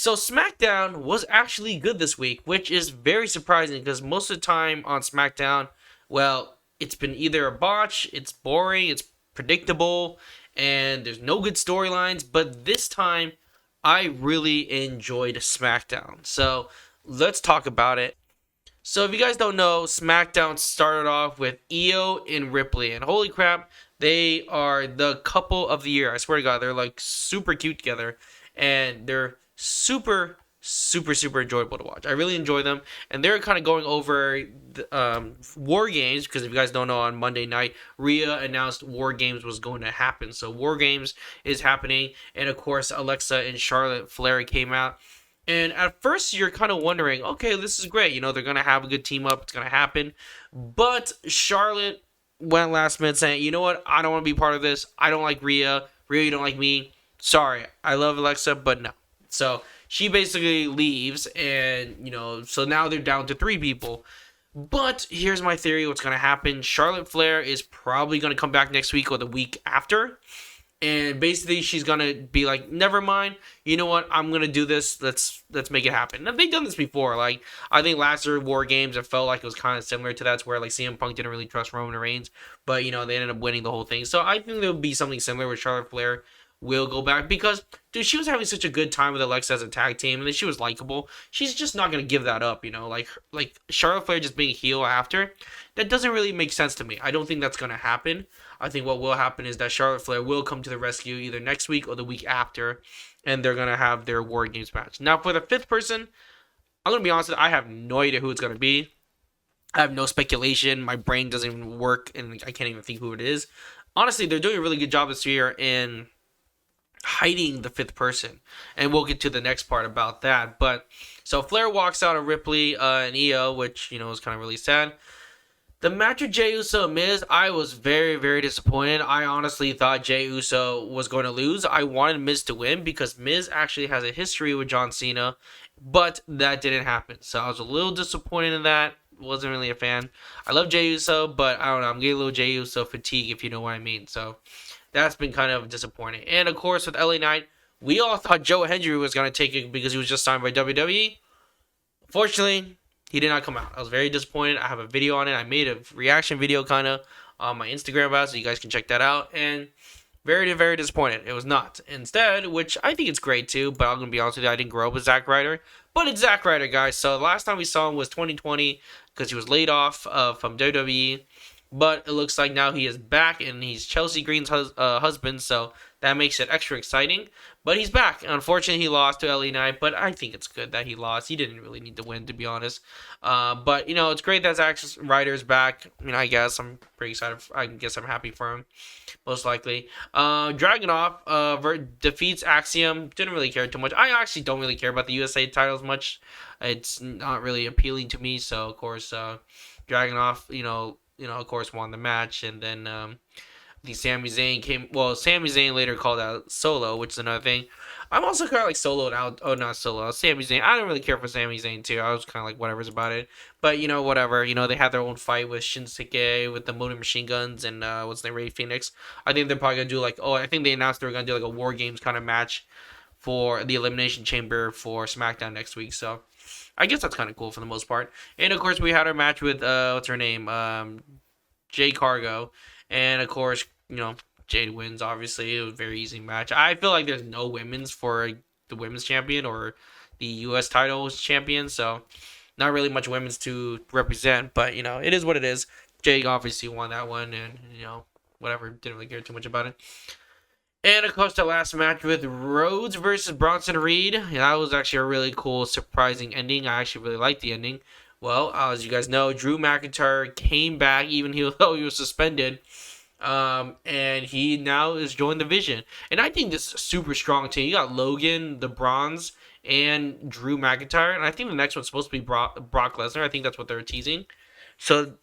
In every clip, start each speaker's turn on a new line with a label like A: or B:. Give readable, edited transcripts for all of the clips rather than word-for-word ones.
A: So SmackDown was actually good this week, which is very surprising because most of the time on SmackDown, well, it's been either a botch, it's boring, it's predictable, and there's no good storylines. But this time, I really enjoyed SmackDown. So let's talk about it. So if you guys don't know, SmackDown started off with Io and Ripley, and holy crap, they are the couple of the year. I swear to God, they're like super cute together, and they're super enjoyable to watch. I really enjoy them, and they're kind of going over War Games because if you guys don't know, on Monday night, Rhea announced War Games was going to happen. So War Games is happening, and of course, Alexa and Charlotte Flair came out. And at first, you're kind of wondering, okay, this is great. You know, they're going to have a good team up. It's going to happen. But Charlotte went last minute saying, you know what? I don't want to be part of this. I don't like Rhea. Rhea, you don't like me. Sorry. I love Alexa, but no. So she basically leaves. And, you know, so now they're down to 3 people. But here's my theory what's going to happen. Charlotte Flair is probably going to come back next week or the week after. And basically, she's gonna be like, "Never mind. You know what? I'm gonna do this. Let's make it happen." And they've done this before. Like I think last year War Games, it felt like it was kind of similar to that, where like CM Punk didn't really trust Roman Reigns, but you know they ended up winning the whole thing. So I think there'll be something similar with Charlotte Flair will go back because dude, she was having such a good time with Alexa as a tag team, and then she was likable. She's just not gonna give that up, you know. Like Charlotte Flair just being a heel after, that doesn't really make sense to me. I don't think that's gonna happen. I think what will happen is that Charlotte Flair will come to the rescue either next week or the week after, and they're gonna have their War Games match. Now for the 5th person, I'm gonna be honest with you, I have no idea who it's gonna be. I have no speculation. My brain doesn't even work, and I can't even think who it is. Honestly, they're doing a really good job this year in hiding the 5th person, and we'll get to the next part about that. But so Flair walks out of Ripley and Io, which you know is kind of really sad. The match with Jey Uso and Miz, I was very disappointed. I honestly thought Jey Uso was going to lose. I wanted Miz to win because Miz actually has a history with John Cena, but that didn't happen. So I was a little disappointed in that. Wasn't really a fan. I love Jey Uso, but I don't know. I'm getting a little Jey Uso fatigue, if you know what I mean. So that's been kind of disappointing. And of course, with LA Knight, we all thought Joe Hendry was going to take it because he was just signed by WWE. Fortunately, he did not come out. I was very disappointed. I have a video on it. I made a reaction video kind of on my Instagram about it, so you guys can check that out. And very disappointed. It was not. Instead, which I think it's great too, but I'm going to be honest with you, I didn't grow up with Zack Ryder. But it's Zack Ryder, guys. So the last time we saw him was 2020 because he was laid off from WWE. But it looks like now he is back, and he's Chelsea Green's husband, so that makes it extra exciting. But he's back. Unfortunately, he lost to LA Knight, but I think it's good that he lost. He didn't really need to win, to be honest. But, you know, it's great that Zack Ryder's back. I mean, I guess I'm pretty excited. I guess I'm happy for him, most likely. Dragunov defeats Axiom. Didn't really care too much. I actually don't really care about the USA titles much. It's not really appealing to me, so, of course, Dragunov, of course, won the match, and then the Sami Zayn came. Well, Sami Zayn later called out Solo, which is another thing. I'm also kind of like soloed out. Oh, not Solo. Sami Zayn. I don't really care for Sami Zayn too. I was kind of like whatever's about it. But whatever. They had their own fight with Shinsuke with the Motor Machine Guns and what's the name, Ray Phoenix. I think they're probably gonna do like. Oh, I think they announced they were gonna do like a War Games kind of match for the Elimination Chamber for SmackDown next week. So I guess that's kind of cool for the most part. And of course, we had our match with what's her name, Jade Cargo, and of course, Jade wins. Obviously, it was a very easy match. I feel like there's no women's for the women's champion or the U.S. title champion, so not really much women's to represent. But it is what it is. Jade obviously won that one, and whatever. Didn't really care too much about it. And of course, the last match with Rhodes versus Bronson Reed. That was actually a really cool, surprising ending. I actually really liked the ending. Well, as you guys know, Drew McIntyre came back even though he was suspended. And he now is joined the Vision. And I think this is a super strong team. You got Logan, the Bronze, and Drew McIntyre. And I think the next one's supposed to be Brock Lesnar. I think that's what they're teasing. So,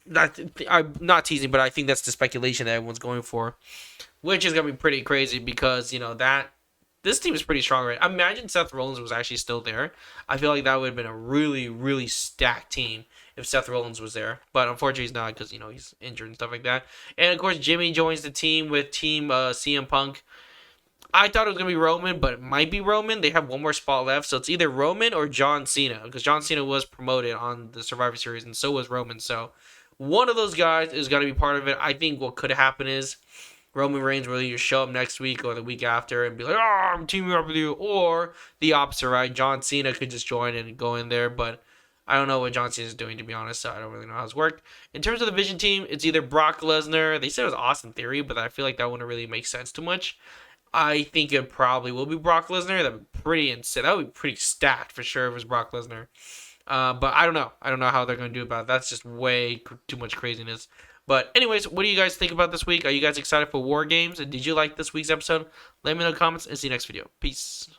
A: I'm not teasing, but I think that's the speculation that everyone's going for. Which is going to be pretty crazy because, this team is pretty strong, right? Imagine Seth Rollins was actually still there. I feel like that would have been a really stacked team if Seth Rollins was there. But unfortunately, he's not because, he's injured and stuff like that. And, of course, Jimmy joins the team with Team CM Punk. I thought it was going to be Roman, but it might be Roman. They have one more spot left, so it's either Roman or John Cena, because John Cena was promoted on the Survivor Series, and so was Roman. So one of those guys is going to be part of it. I think what could happen is Roman Reigns will either show up next week or the week after and be like, "Oh, I'm teaming up with you," or the opposite, right? John Cena could just join and go in there, but I don't know what John Cena is doing, to be honest, so I don't really know how it's worked. In terms of the Vision team, it's either Brock Lesnar. They said it was Austin Theory, but I feel like that wouldn't really make sense too much. I think it probably will be Brock Lesnar. That'd be pretty insane. That would be pretty stacked for sure if it was Brock Lesnar. But I don't know. I don't know how they're going to do about it. That's just way too much craziness. But anyways, what do you guys think about this week? Are you guys excited for War Games? And did you like this week's episode? Let me know in the comments and see you next video. Peace.